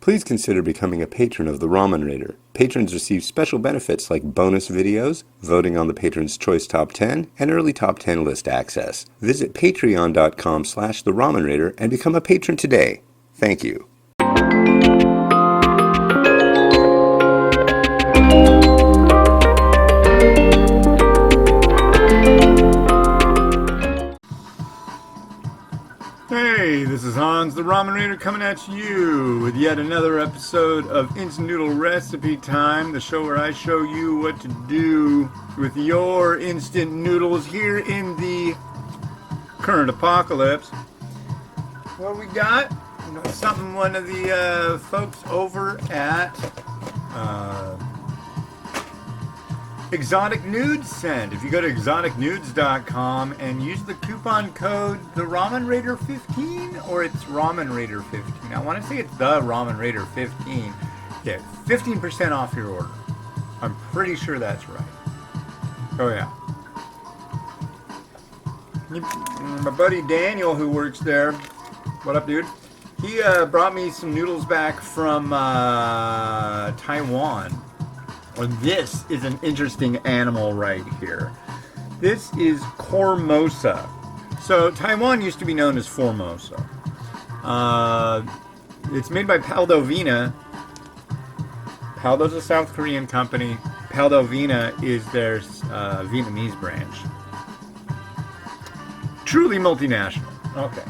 Please consider becoming a patron of the Ramen Raider. Patrons receive special benefits like bonus videos, voting on the Patron's Choice Top 10, and early Top 10 list access. Visit patreon.com/the Ramen Raider and become a patron today. Thank you. Hey, this is Hans, the Ramen Raider, coming at you with yet another episode of Instant Noodle Recipe Time, the show where I show you what to do with your instant noodles here in the current apocalypse. What we got? Something one of the folks over at Exotic Nudes sent. If you go to exoticnudes.com and use the coupon code the Ramen Raider 15, or it's Ramen Raider 15. I want to say it's the Ramen Raider 15. Get 15% off your order. I'm pretty sure that's right. Oh yeah. My buddy Daniel, who works there, what up, dude? He brought me some noodles back from Taiwan. Well, this is an interesting animal right here. This is KORMOSA. So Taiwan used to be known as Formosa. It's made by Paldovina. Paldo's a South Korean company. Paldovina is their Vietnamese branch. Truly multinational. Okay.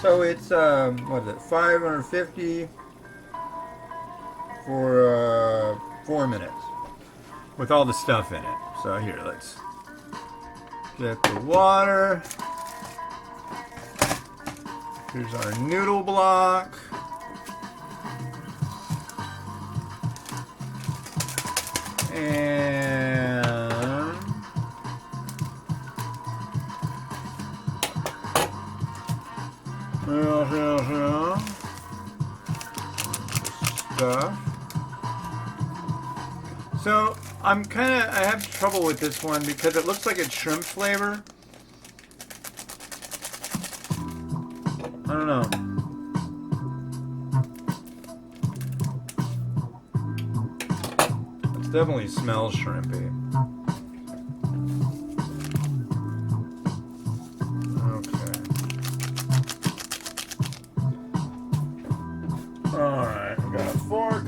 So it's what is it? $550 for 4 minutes with all the stuff in it. So here, let's get the water. Here's our noodle block. And stuff. So I have trouble with this one because it looks like it's shrimp flavor. I don't know. It definitely smells shrimpy. Okay. Alright, we got a fork.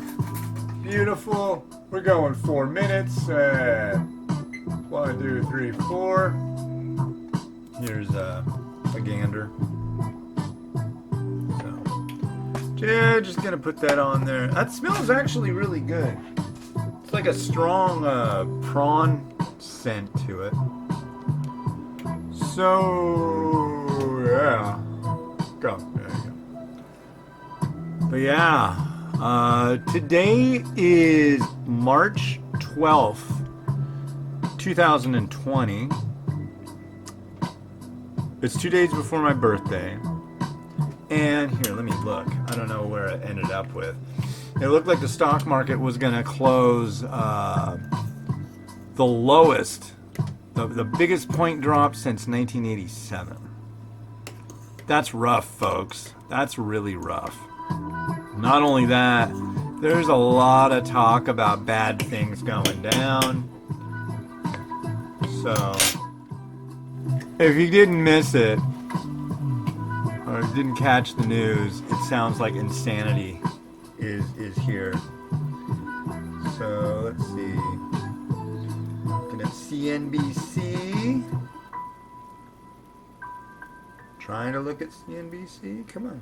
Beautiful. We're going 4 minutes. 1, 2, 3, 4. Here's a gander. So, yeah, just gonna put that on there. That smells actually really good. It's like a strong prawn scent to it. So, yeah. Go. There you go. But yeah. Today is March 12th, 2020. It's 2 days before my birthday. And here, let me look. I don't know where it ended up with. It looked like the stock market was going to close the lowest, the biggest point drop since 1987. That's rough, folks. That's really rough. Not only that, there's a lot of talk about bad things going down. So, if you didn't miss it, or didn't catch the news, it sounds like insanity is here. So, let's see. Looking at CNBC. Trying to look at CNBC? Come on.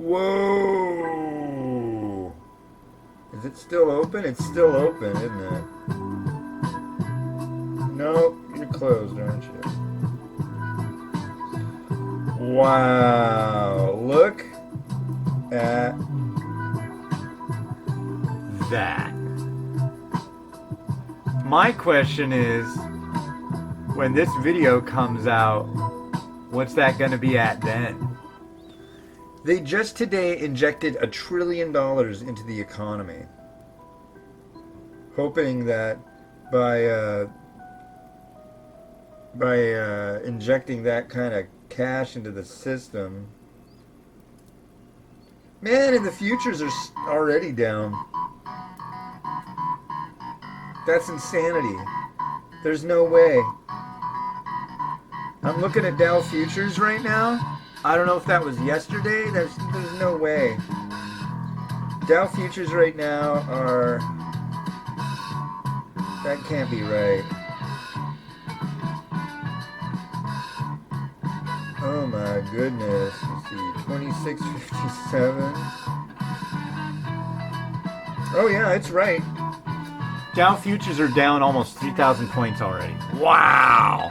Whoa! Is it still open? It's still open, isn't it? Nope, you're closed, aren't you? Wow, look at that. My question is, when this video comes out, what's that going to be at then? They just today injected $1 trillion into the economy, hoping that by injecting that kind of cash into the system, Man, and the futures are already down. That's insanity. There's no way. I'm looking at Dow futures right now. I don't know if that was yesterday. There's no way. Dow futures right now are... That can't be right. Oh my goodness. Let's see. 2657. Oh yeah, it's right. Dow futures are down almost 3,000 points already. Wow!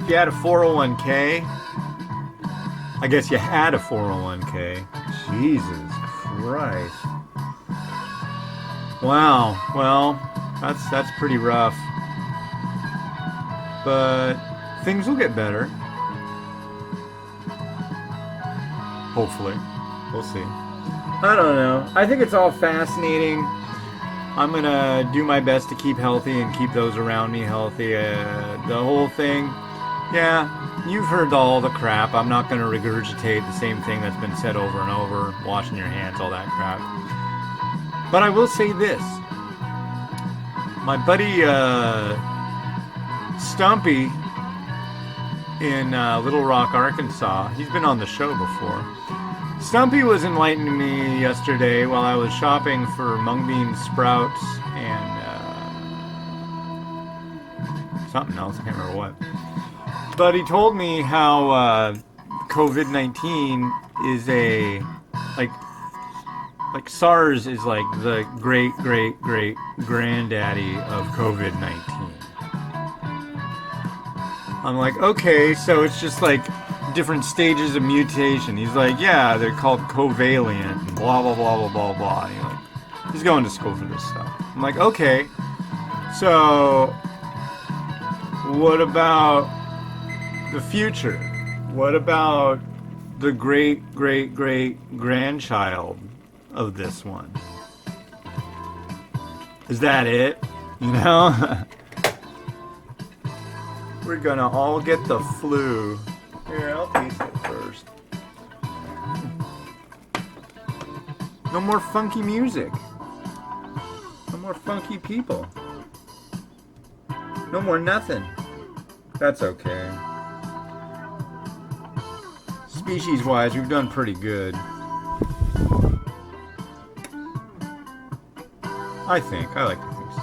If you had a 401k, I guess you had a 401k. Jesus Christ. Wow. Well, that's pretty rough. But things will get better. Hopefully. We'll see. I don't know. I think it's all fascinating. I'm going to do my best to keep healthy and keep those around me healthy. The whole thing, yeah, you've heard all the crap. I'm not going to regurgitate the same thing that's been said over and over. Washing your hands, all that crap. But I will say this. My buddy Stumpy in Little Rock, Arkansas, he's been on the show before. Stumpy was enlightening me yesterday while I was shopping for mung bean sprouts and something else. I can't remember what. But he told me how COVID-19 is like SARS is like the great granddaddy of COVID-19. I'm like, okay, so it's just like different stages of mutation. He's like, yeah, they're called covalent, and blah, blah, blah, blah, blah, blah. And he's going to school for this stuff. I'm like, okay, so what about the future? What about the great grandchild of this one? Is that it? You know? We're gonna all get the flu. Here, I'll taste it first. No more funky music. No more funky people. No more nothing. That's okay. Species-wise, we've done pretty good. I think. I like to think so.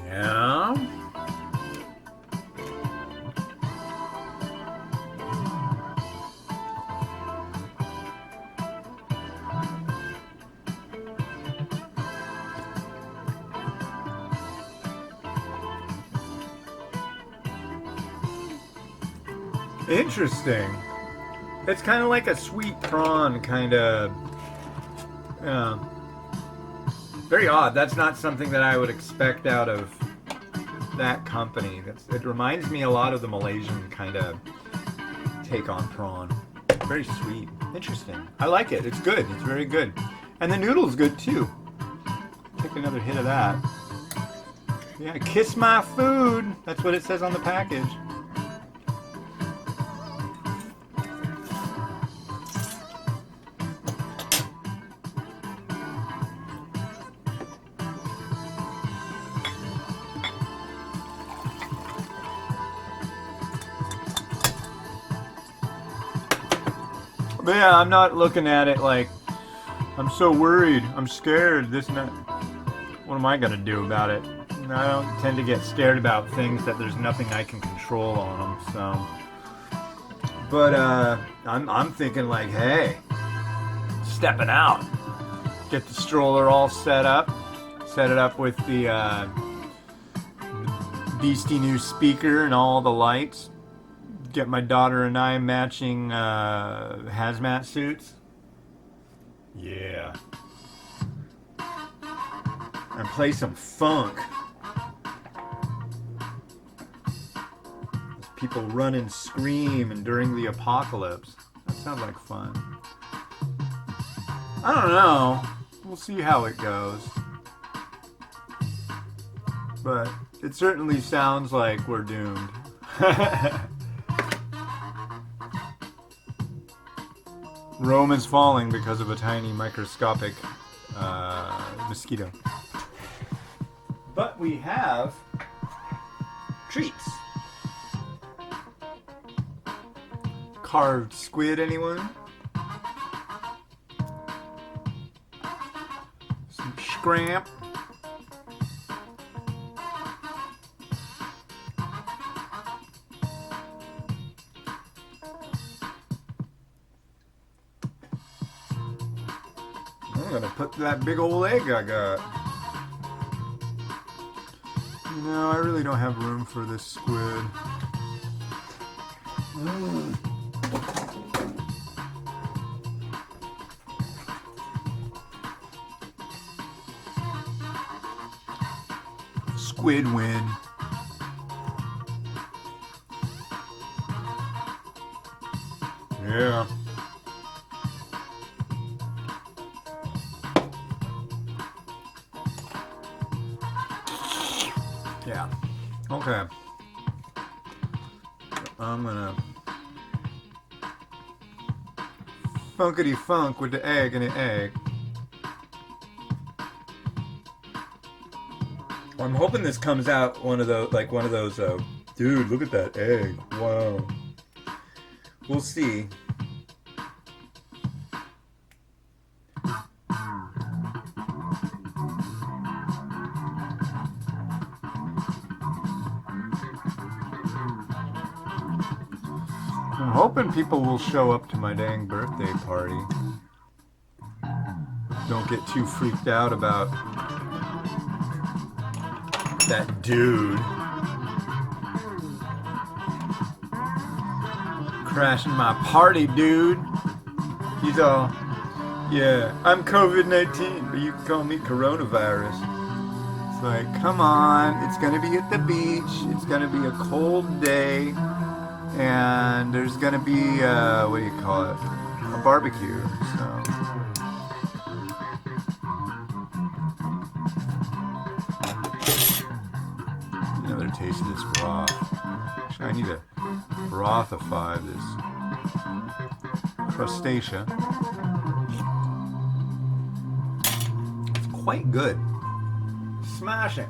Yeah. Interesting. It's kind of like a sweet prawn, kind of. Yeah. Very odd. That's not something that I would expect out of that company. It reminds me a lot of the Malaysian kind of take on prawn. Very sweet. Interesting. I like it. It's good. It's very good. And the noodle's good too. Take another hit of that. Yeah, kiss my food. That's what it says on the package. But yeah, I'm not looking at it like, I'm so worried, I'm scared, this and that. What am I going to do about it? I don't tend to get scared about things that there's nothing I can control on them, so. But I'm thinking like, hey, stepping out. Get the stroller all set up. Set it up with the beastie new speaker and all the lights. Get my daughter and I matching hazmat suits. Yeah. And play some funk. As people run and scream and during the apocalypse. That sounds like fun. I don't know. We'll see how it goes. but it certainly sounds like we're doomed. Rome is falling because of a tiny microscopic mosquito. But we have treats. Carved squid, anyone? Some scramp. I'm gonna put that big old egg I got. You know, I really don't have room for this squid. Squid win. Yeah. Yeah. Okay. I'm gonna funkity funk with the egg and the egg. I'm hoping this comes out one of those, dude, look at that egg. Wow. We'll see. I'm hoping people will show up to my dang birthday party. Don't get too freaked out about that dude crashing my party, dude. He's all, yeah, I'm COVID-19, but you can call me coronavirus. It's like, come on, it's gonna be at the beach, it's gonna be a cold day, and there's gonna be, what do you call it, a barbecue, so. Another taste of this broth. Actually, I need to brothify this crustacea. It's quite good. Smashing.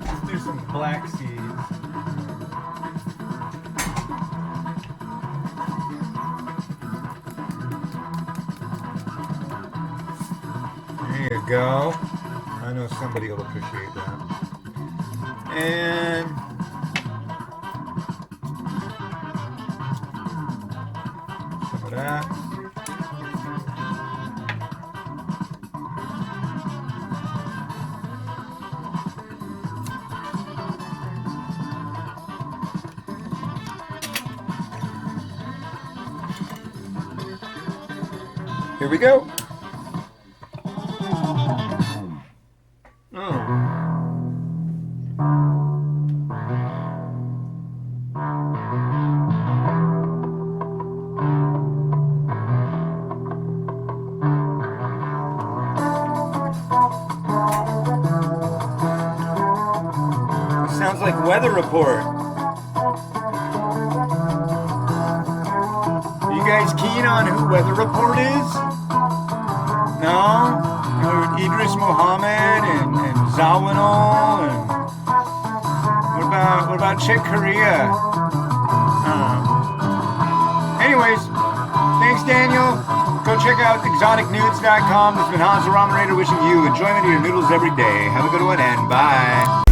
Let's do some black seeds. There you go. I know somebody will appreciate that. And some of that. Here we go. Sounds like weather report. You guys keen on who weather report is? No? You know, Idris Muhammad and Zawinul and what about Chick Corea? Anyways, thanks Daniel. Go check out exoticnudes.com. This has been Hans the Ramen Raider wishing you enjoyment of your noodles every day. Have a good one and bye.